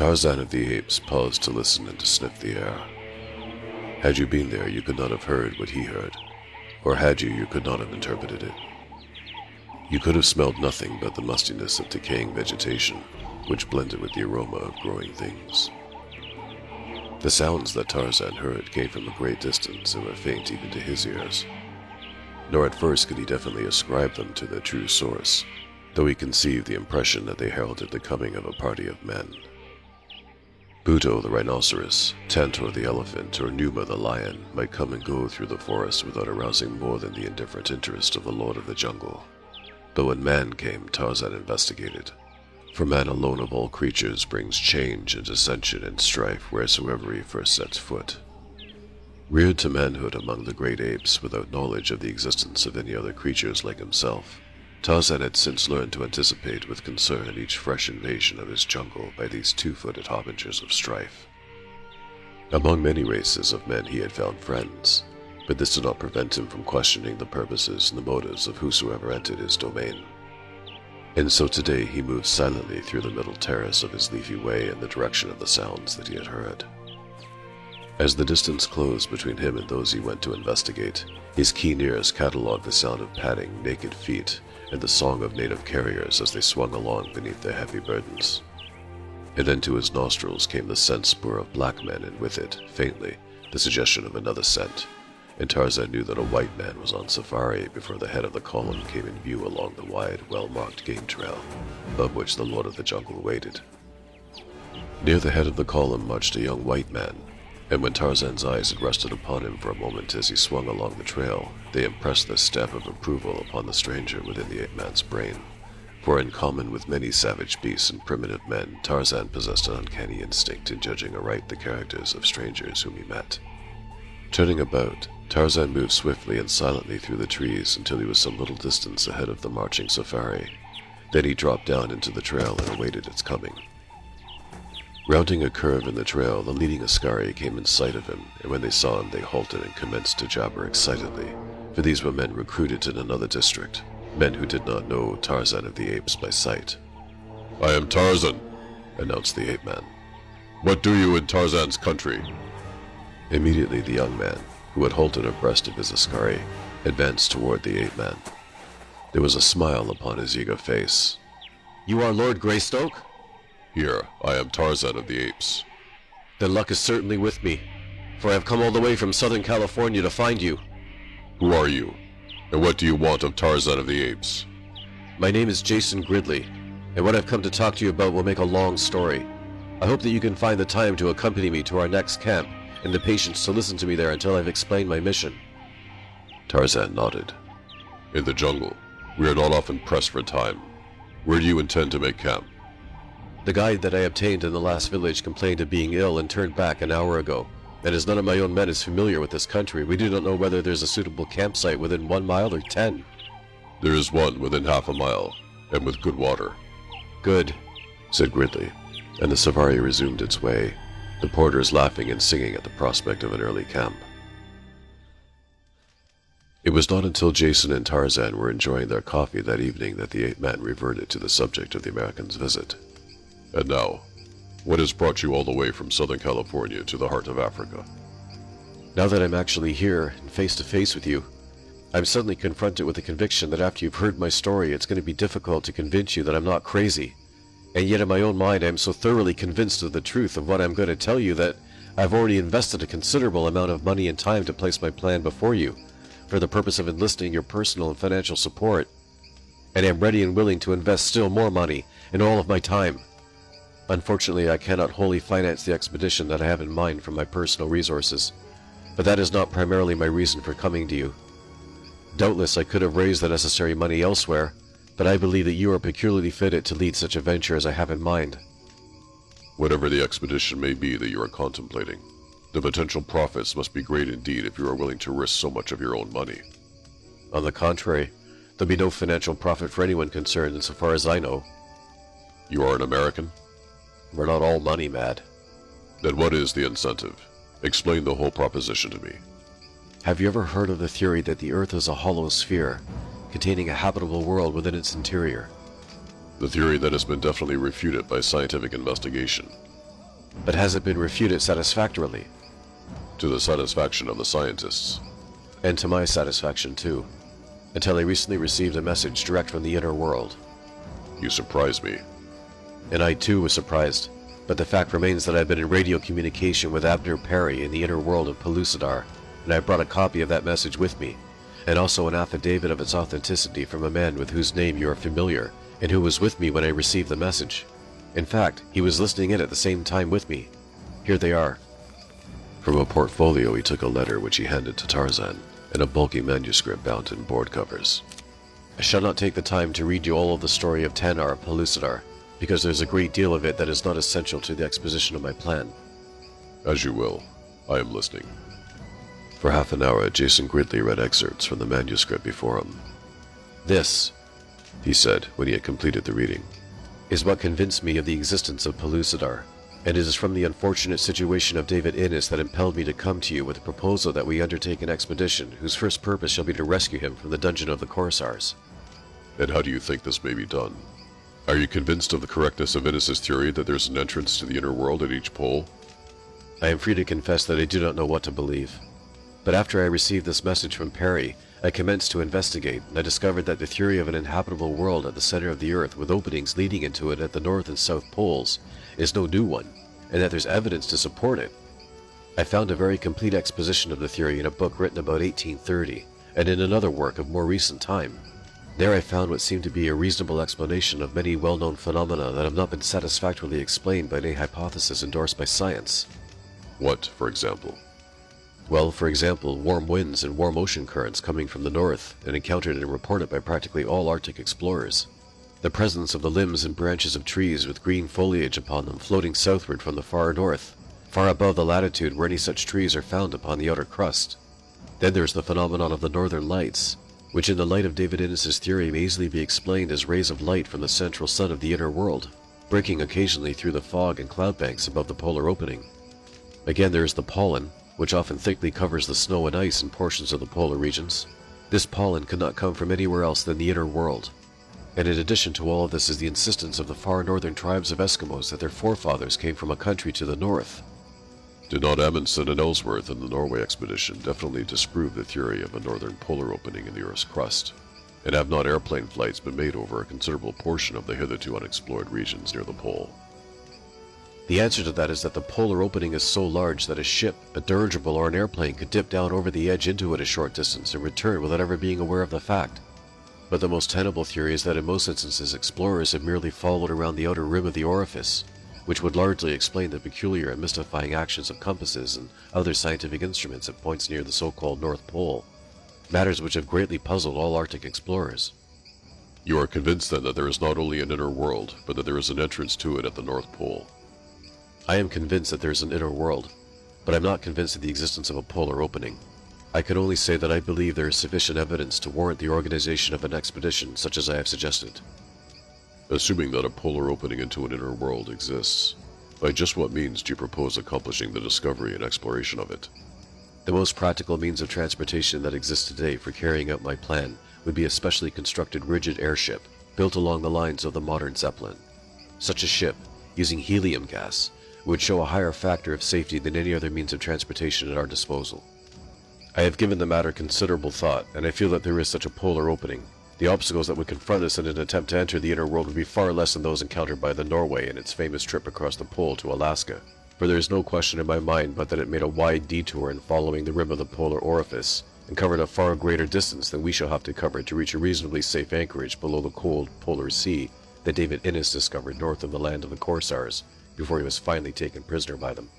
Tarzan of the Apes paused to listen and to sniff the air. Had you been there, you could not have heard what he heard, or had you, you could not have interpreted it. You could have smelled nothing but the mustiness of decaying vegetation, which blended with the aroma of growing things. The sounds that Tarzan heard came from a great distance and were faint even to his ears. Nor at first could he definitely ascribe them to their true source, though he conceived the impression that they heralded the coming of a party of men. Buto the rhinoceros, Tantor the elephant, or Numa the lion might come and go through the forest without arousing more than the indifferent interest of the lord of the jungle. But when man came, Tarzan investigated. For man alone of all creatures brings change and dissension and strife wheresoever he first sets foot. Reared to manhood among the great apes without knowledge of the existence of any other creatures like himself, Tarzan had since learned to anticipate with concern each fresh invasion of his jungle by these two-footed harbingers of strife. Among many races of men he had found friends, but this did not prevent him from questioning the purposes and the motives of whosoever entered his domain. And so today he moved silently through the middle terrace of his leafy way in the direction of the sounds that he had heard. As the distance closed between him and those he went to investigate, his keen ears catalogued the sound of padding, naked feet, and the song of native carriers as they swung along beneath their heavy burdens. And then to his nostrils came the scent spoor of black men, and with it, faintly, the suggestion of another scent, and Tarzan knew that a white man was on safari before the head of the column came in view along the wide, well-marked game trail, above which the lord of the jungle waited. Near the head of the column marched a young white man, and when Tarzan's eyes had rested upon him for a moment as he swung along the trail, they impressed their stamp of approval upon the stranger within the ape-man's brain, for in common with many savage beasts and primitive men, Tarzan possessed an uncanny instinct in judging aright the characters of strangers whom he met. Turning about, Tarzan moved swiftly and silently through the trees until he was some little distance ahead of the marching safari. Then he dropped down into the trail and awaited its coming. Rounding a curve in the trail, the leading askari came in sight of him, and when they saw him they halted and commenced to jabber excitedly, for these were men recruited in another district, men who did not know Tarzan of the Apes by sight. "I am Tarzan," announced the ape-man. "What do you in Tarzan's country?" Immediately the young man, who had halted abreast of his askari, advanced toward the ape-man. There was a smile upon his eager face. "You are Lord Greystoke?" "Here, I am Tarzan of the Apes." "Then luck is certainly with me, for I have come all the way from Southern California to find you." "Who are you, and what do you want of Tarzan of the Apes?" "My name is Jason Gridley, and what I've come to talk to you about will make a long story. I hope that you can find the time to accompany me to our next camp, and the patience to listen to me there until I've explained my mission." Tarzan nodded. "In the jungle, we are not often pressed for time. Where do you intend to make camp?" "The guide that I obtained in the last village complained of being ill and turned back an hour ago, and as none of my own men is familiar with this country, we do not know whether there's a suitable campsite within 1 mile or 10. "There is one within half a mile, and with good water." "Good," said Gridley, and the safari resumed its way, the porters laughing and singing at the prospect of an early camp. It was not until Jason and Tarzan were enjoying their coffee that evening that the ape-man reverted to the subject of the American's visit. "And now, what has brought you all the way from Southern California to the heart of Africa?" "Now that I'm actually here and face to face with you, I'm suddenly confronted with the conviction that after you've heard my story, it's going to be difficult to convince you that I'm not crazy. And yet in my own mind, I'm so thoroughly convinced of the truth of what I'm going to tell you that I've already invested a considerable amount of money and time to place my plan before you, for the purpose of enlisting your personal and financial support. And I'm ready and willing to invest still more money and all of my time. Unfortunately, I cannot wholly finance the expedition that I have in mind from my personal resources, but that is not primarily my reason for coming to you. Doubtless I could have raised the necessary money elsewhere, but I believe that you are peculiarly fitted to lead such a venture as I have in mind." "Whatever the expedition may be that you are contemplating, the potential profits must be great indeed if you are willing to risk so much of your own money." "On the contrary, there'll be no financial profit for anyone concerned insofar as I know." "You are an American?" "We're not all money mad." "Then what is the incentive? Explain the whole proposition to me." "Have you ever heard of the theory that the Earth is a hollow sphere, containing a habitable world within its interior?" "The theory that has been definitely refuted by scientific investigation." But has it been refuted satisfactorily? To the satisfaction of the scientists. And to my satisfaction too, until I recently received a message direct from the inner world. You surprise me. And I too was surprised, but the fact remains that I've been in radio communication with Abner Perry in the inner world of Pellucidar, and I brought a copy of that message with me, and also an affidavit of its authenticity from a man with whose name you are familiar, and who was with me when I received the message. In fact, he was listening in at the same time with me. Here they are. From a portfolio he took a letter which he handed to Tarzan, and a bulky manuscript bound in board covers. I shall not take the time to read you all of the story of Tanar of Pellucidar, because there's a great deal of it that is not essential to the exposition of my plan. As you will. I am listening. For half an hour, Jason Gridley read excerpts from the manuscript before him. This, he said, when he had completed the reading, is what convinced me of the existence of Pellucidar, and it is from the unfortunate situation of David Innes that impelled me to come to you with a proposal that we undertake an expedition whose first purpose shall be to rescue him from the dungeon of the Corsairs. And how do you think this may be done? Are you convinced of the correctness of Innes' theory that there's an entrance to the inner world at each pole? I am free to confess that I do not know what to believe. But after I received this message from Perry, I commenced to investigate, and I discovered that the theory of an inhabitable world at the center of the Earth with openings leading into it at the North and South Poles is no new one, and that there's evidence to support it. I found a very complete exposition of the theory in a book written about 1830, and in another work of more recent time. There I found what seemed to be a reasonable explanation of many well-known phenomena that have not been satisfactorily explained by any hypothesis endorsed by science. What, for example? Well, for example, warm winds and warm ocean currents coming from the north and encountered and reported by practically all Arctic explorers. The presence of the limbs and branches of trees with green foliage upon them floating southward from the far north, far above the latitude where any such trees are found upon the outer crust. Then there's the phenomenon of the northern lights, which in the light of David Innes' theory may easily be explained as rays of light from the central sun of the inner world, breaking occasionally through the fog and cloud banks above the polar opening. Again, there is the pollen, which often thickly covers the snow and ice in portions of the polar regions. This pollen could not come from anywhere else than the inner world. And in addition to all of this is the insistence of the far northern tribes of Eskimos that their forefathers came from a country to the north. Did not Amundsen and Ellsworth in the Norway expedition definitely disprove the theory of a northern polar opening in the Earth's crust? And have not airplane flights been made over a considerable portion of the hitherto unexplored regions near the pole? The answer to that is that the polar opening is so large that a ship, a dirigible, or an airplane could dip down over the edge into it a short distance and return without ever being aware of the fact. But the most tenable theory is that in most instances explorers have merely followed around the outer rim of the orifice, which would largely explain the peculiar and mystifying actions of compasses and other scientific instruments at points near the so-called North Pole, matters which have greatly puzzled all Arctic explorers. You are convinced then that there is not only an inner world, but that there is an entrance to it at the North Pole? I am convinced that there is an inner world, but I'm not convinced of the existence of a polar opening. I can only say that I believe there is sufficient evidence to warrant the organization of an expedition such as I have suggested. Assuming that a polar opening into an inner world exists, by just what means do you propose accomplishing the discovery and exploration of it? The most practical means of transportation that exists today for carrying out my plan would be a specially constructed rigid airship built along the lines of the modern Zeppelin. Such a ship, using helium gas, would show a higher factor of safety than any other means of transportation at our disposal. I have given the matter considerable thought, and I feel that there is such a polar opening. The obstacles that would confront us in an attempt to enter the inner world would be far less than those encountered by the Norway in its famous trip across the pole to Alaska, for there is no question in my mind but that it made a wide detour in following the rim of the polar orifice, and covered a far greater distance than we shall have to cover to reach a reasonably safe anchorage below the cold polar sea that David Innes discovered north of the land of the Corsairs, before he was finally taken prisoner by them.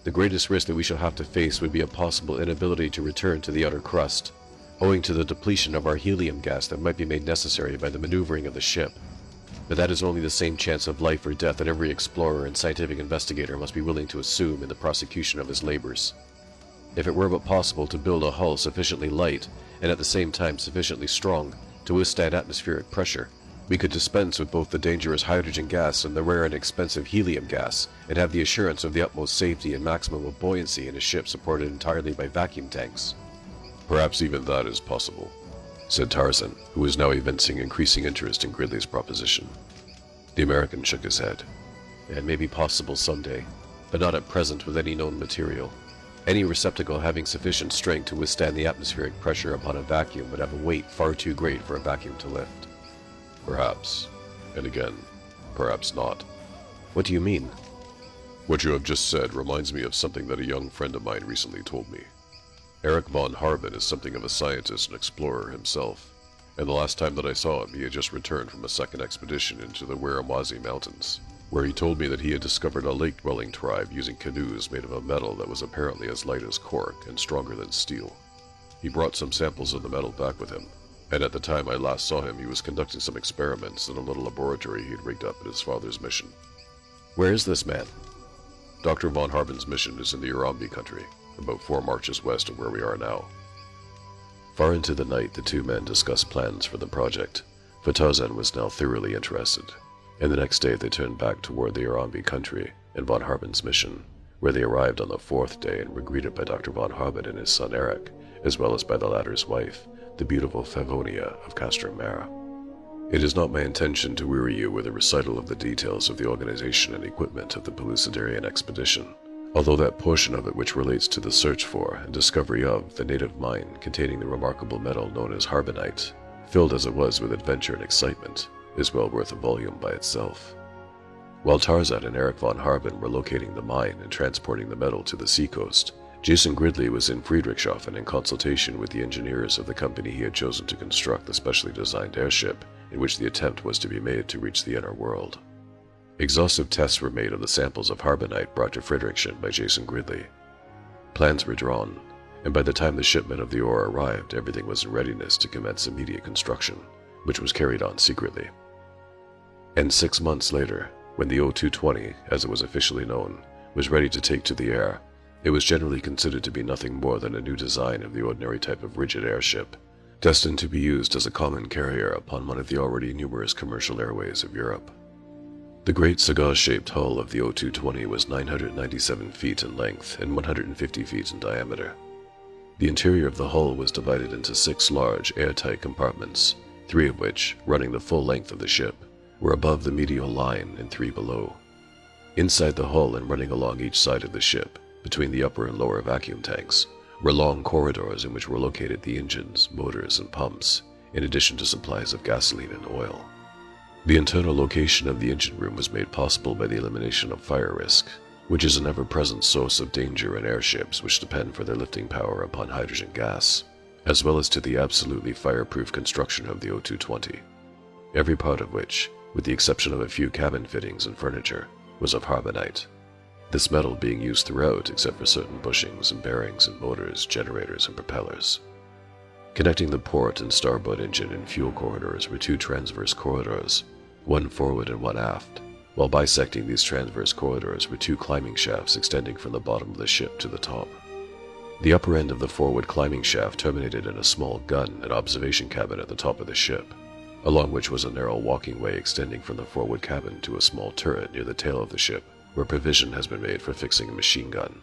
The greatest risk that we shall have to face would be a possible inability to return to the outer crust, owing to the depletion of our helium gas that might be made necessary by the maneuvering of the ship. But that is only the same chance of life or death that every explorer and scientific investigator must be willing to assume in the prosecution of his labors. If it were but possible to build a hull sufficiently light, and at the same time sufficiently strong, to withstand atmospheric pressure, we could dispense with both the dangerous hydrogen gas and the rare and expensive helium gas, and have the assurance of the utmost safety and maximum of buoyancy in a ship supported entirely by vacuum tanks. Perhaps even that is possible, said Tarzan, who was now evincing increasing interest in Gridley's proposition. The American shook his head. It may be possible someday, but not at present with any known material. Any receptacle having sufficient strength to withstand the atmospheric pressure upon a vacuum would have a weight far too great for a vacuum to lift. Perhaps. And again, perhaps not. What do you mean? What you have just said reminds me of something that a young friend of mine recently told me. Eric von Harbin is something of a scientist and explorer himself, and the last time that I saw him he had just returned from a second expedition into the Wiramazi Mountains, where he told me that he had discovered a lake-dwelling tribe using canoes made of a metal that was apparently as light as cork and stronger than steel. He brought some samples of the metal back with him, and at the time I last saw him he was conducting some experiments in a little laboratory he had rigged up at his father's mission. Where is this man? Dr. von Harbin's mission is in the Urambi country, about 4 marches west of where we are now. Far into the night the two men discussed plans for the project, for Tarzan was now thoroughly interested, and the next day they turned back toward the Urambi country and von Harbin's mission, where they arrived on the 4th day and were greeted by Dr. von Harbin and his son Eric, as well as by the latter's wife, the beautiful Favonia of Castromera. It is not my intention to weary you with a recital of the details of the organization and equipment of the Pellucidarian expedition, although that portion of it which relates to the search for and discovery of the native mine containing the remarkable metal known as Harbinite, filled as it was with adventure and excitement, is well worth a volume by itself. While Tarzan and Eric von Harbin were locating the mine and transporting the metal to the seacoast, Jason Gridley was in Friedrichshafen in consultation with the engineers of the company he had chosen to construct the specially designed airship in which the attempt was to be made to reach the inner world. Exhaustive tests were made of the samples of Harbinite brought to Friedrichshafen by Jason Gridley. Plans were drawn, and by the time the shipment of the ore arrived, everything was in readiness to commence immediate construction, which was carried on secretly. And 6 months later, when the O-220, as it was officially known, was ready to take to the air, it was generally considered to be nothing more than a new design of the ordinary type of rigid airship, destined to be used as a common carrier upon one of the already numerous commercial airways of Europe. The great cigar-shaped hull of the O-220 was 997 feet in length and 150 feet in diameter. The interior of the hull was divided into 6 large, airtight compartments, 3 of which, running the full length of the ship, were above the medial line and 3 below. Inside the hull and running along each side of the ship, between the upper and lower vacuum tanks, were long corridors in which were located the engines, motors, and pumps, in addition to supplies of gasoline and oil. The internal location of the engine room was made possible by the elimination of fire risk, which is an ever-present source of danger in airships which depend for their lifting power upon hydrogen gas, as well as to the absolutely fireproof construction of the O-220, every part of which, with the exception of a few cabin fittings and furniture, was of Harbinite, this metal being used throughout except for certain bushings and bearings and motors, generators, and propellers. Connecting the port and starboard engine and fuel corridors were 2 transverse corridors, one forward and one aft, while bisecting these transverse corridors were 2 climbing shafts extending from the bottom of the ship to the top. The upper end of the forward climbing shaft terminated in a small gun and observation cabin at the top of the ship, along which was a narrow walking way extending from the forward cabin to a small turret near the tail of the ship, where provision has been made for fixing a machine gun.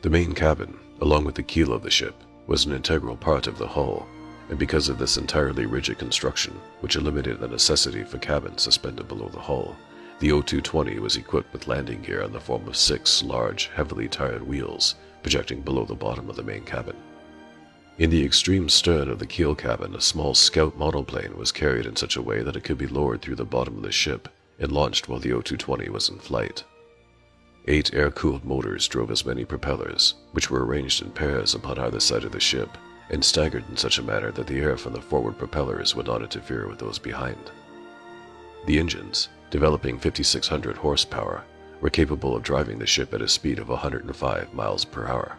The main cabin, along with the keel of the ship, was an integral part of the hull, and because of this entirely rigid construction, which eliminated the necessity for cabins suspended below the hull, the O-220 was equipped with landing gear in the form of 6 large, heavily tired wheels projecting below the bottom of the main cabin. In the extreme stern of the keel cabin, a small scout model plane was carried in such a way that it could be lowered through the bottom of the ship and launched while the O-220 was in flight. 8 air-cooled motors drove as many propellers, which were arranged in pairs upon either side of the ship, and staggered in such a manner that the air from the forward propellers would not interfere with those behind. The engines, developing 5,600 horsepower, were capable of driving the ship at a speed of 105 miles per hour.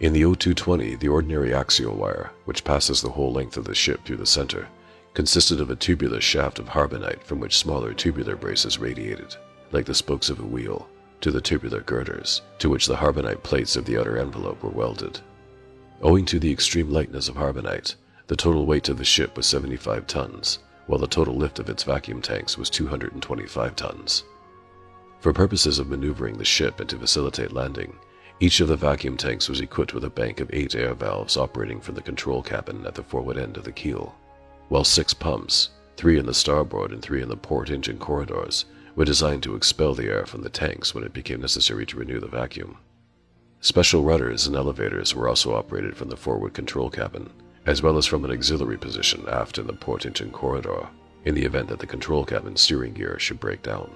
In the O-220, the ordinary axial wire, which passes the whole length of the ship through the center, consisted of a tubular shaft of Harbinite from which smaller tubular braces radiated, like the spokes of a wheel, to the tubular girders, to which the Harbinite plates of the outer envelope were welded. Owing to the extreme lightness of Harbinite, the total weight of the ship was 75 tons, while the total lift of its vacuum tanks was 225 tons. For purposes of maneuvering the ship and to facilitate landing, each of the vacuum tanks was equipped with a bank of 8 air valves operating from the control cabin at the forward end of the keel, while 6 pumps, 3 in the starboard and 3 in the port engine corridors, were designed to expel the air from the tanks when it became necessary to renew the vacuum. Special rudders and elevators were also operated from the forward control cabin, as well as from an auxiliary position aft in the port engine corridor, in the event that the control cabin steering gear should break down.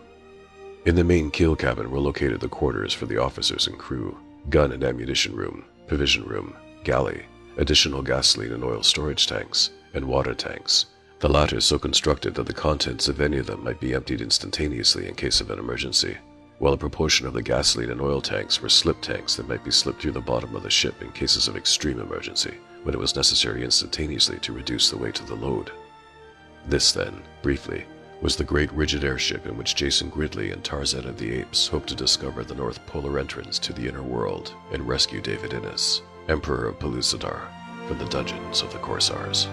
In the main kill cabin were located the quarters for the officers and crew, gun and ammunition room, provision room, galley, additional gasoline and oil storage tanks, and water tanks, the latter so constructed that the contents of any of them might be emptied instantaneously in case of an emergency, while a proportion of the gasoline and oil tanks were slip tanks that might be slipped through the bottom of the ship in cases of extreme emergency, when it was necessary instantaneously to reduce the weight of the load. This, then, briefly, was the great rigid airship in which Jason Gridley and Tarzan of the Apes hoped to discover the North Polar entrance to the inner world and rescue David Innes, Emperor of Pellucidar, from the dungeons of the Corsairs.